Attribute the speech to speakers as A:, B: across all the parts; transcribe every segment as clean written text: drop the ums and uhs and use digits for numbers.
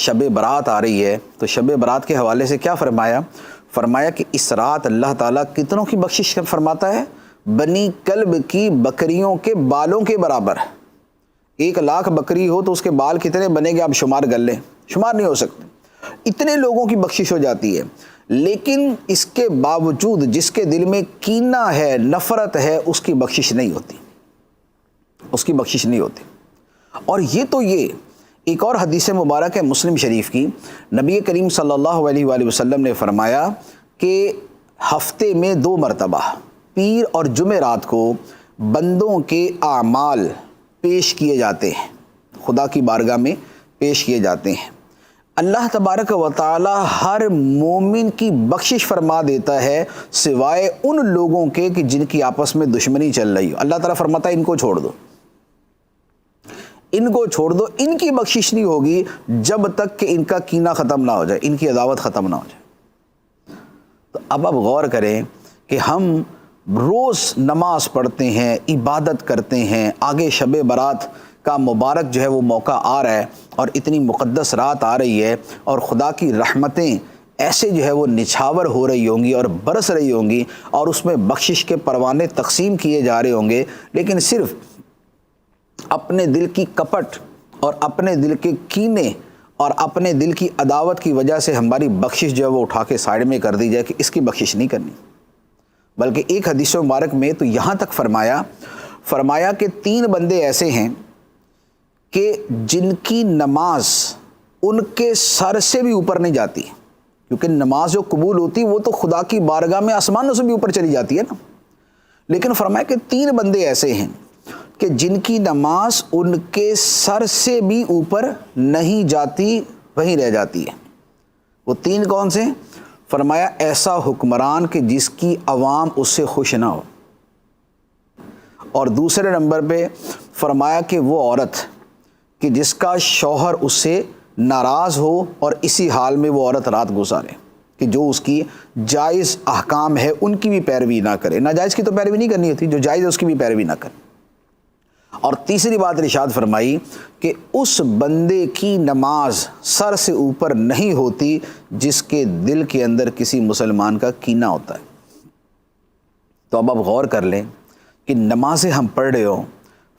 A: شب برات آ رہی ہے تو شب برات کے حوالے سے کیا فرمایا؟ فرمایا کہ اس رات اللہ تعالیٰ کتنوں کی بخشش فرماتا ہے؟ بنی کلب کی بکریوں کے بالوں کے برابر۔ 1,00,000 بکری ہو تو اس کے بال کتنے بنے گے آپ شمار کر لیں، شمار نہیں ہو سکتے، اتنے لوگوں کی بخشش ہو جاتی ہے۔ لیکن اس کے باوجود جس کے دل میں کینہ ہے، نفرت ہے، اس کی بخشش نہیں ہوتی، اس کی بخشش نہیں ہوتی۔ اور یہ ایک اور حدیث مبارک ہے مسلم شریف کی، نبی کریم صلی اللہ علیہ وآلہ وسلم نے فرمایا کہ ہفتے میں 2 مرتبہ پیر اور جمعرات کو بندوں کے اعمال پیش کیے جاتے ہیں، خدا کی بارگاہ میں پیش کیے جاتے ہیں۔ اللہ تبارک و تعالی ہر مومن کی بخشش فرما دیتا ہے سوائے ان لوگوں کے کہ جن کی آپس میں دشمنی چل رہی ہو۔ اللہ تعالیٰ فرماتا ہے ان کو چھوڑ دو، ان کو چھوڑ دو، ان کی بخشش نہیں ہوگی جب تک کہ ان کا کینہ ختم نہ ہو جائے، ان کی عداوت ختم نہ ہو جائے۔ تو اب آپ غور کریں کہ ہم روز نماز پڑھتے ہیں، عبادت کرتے ہیں، آگے شب برات کا مبارک جو ہے وہ موقع آ رہا ہے اور اتنی مقدس رات آ رہی ہے اور خدا کی رحمتیں ایسے جو ہے وہ نچھاور ہو رہی ہوں گی اور برس رہی ہوں گی اور اس میں بخشش کے پروانے تقسیم کیے جا رہے ہوں گے، لیکن صرف اپنے دل کی کپٹ اور اپنے دل کے کینے اور اپنے دل کی عداوت کی وجہ سے ہماری بخشش جو ہے وہ اٹھا کے سائیڈ میں کر دی جائے کہ اس کی بخشش نہیں کرنی۔ بلکہ ایک حدیث مبارک میں تو یہاں تک فرمایا کہ 3 بندے ایسے ہیں کہ جن کی نماز ان کے سر سے بھی اوپر نہیں جاتی، کیونکہ نماز جو قبول ہوتی وہ تو خدا کی بارگاہ میں آسمانوں سے بھی اوپر چلی جاتی ہے نا، لیکن فرمایا کہ 3 بندے ایسے ہیں کہ جن کی نماز ان کے سر سے بھی اوپر نہیں جاتی، وہیں رہ جاتی ہے۔ وہ 3 کون سے؟ فرمایا ایسا حکمران کہ جس کی عوام اس سے خوش نہ ہو، اور دوسرے نمبر پہ فرمایا کہ وہ عورت کہ جس کا شوہر اس سے ناراض ہو اور اسی حال میں وہ عورت رات گزارے، کہ جو اس کی جائز احکام ہے ان کی بھی پیروی نہ کرے، ناجائز کی تو پیروی نہیں کرنی ہوتی، جو جائز ہے اس کی بھی پیروی نہ کرے۔ اور تیسری بات ارشاد فرمائی کہ اس بندے کی نماز سر سے اوپر نہیں ہوتی جس کے دل کے اندر کسی مسلمان کا کینہ ہوتا ہے۔ تو اب آپ غور کر لیں کہ نمازیں ہم پڑھ رہے ہوں،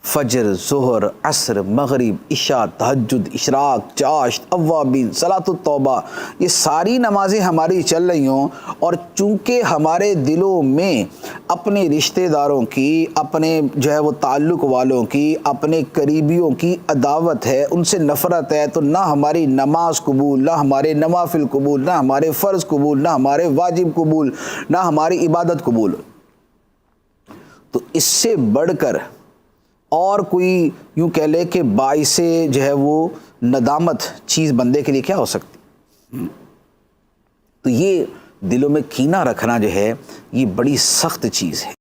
A: فجر، ظہر، عصر، مغرب، عشاء، تہجد، اشراق، چاشت، اوابین، صلاۃ التوبہ، یہ ساری نمازیں ہماری چل رہی ہوں، اور چونکہ ہمارے دلوں میں اپنے رشتہ داروں کی، اپنے جو ہے وہ تعلق والوں کی، اپنے قریبیوں کی عداوت ہے، ان سے نفرت ہے، تو نہ ہماری نماز قبول، نہ ہمارے نوافل قبول، نہ ہمارے فرض قبول، نہ ہمارے واجب قبول، نہ ہماری عبادت قبول۔ تو اس سے بڑھ کر اور کوئی یوں کہہ لے کہ باعث جو ہے وہ ندامت چیز بندے کے لیے کیا ہو سکتی؟ تو یہ دلوں میں کینہ رکھنا جو ہے یہ بڑی سخت چیز ہے۔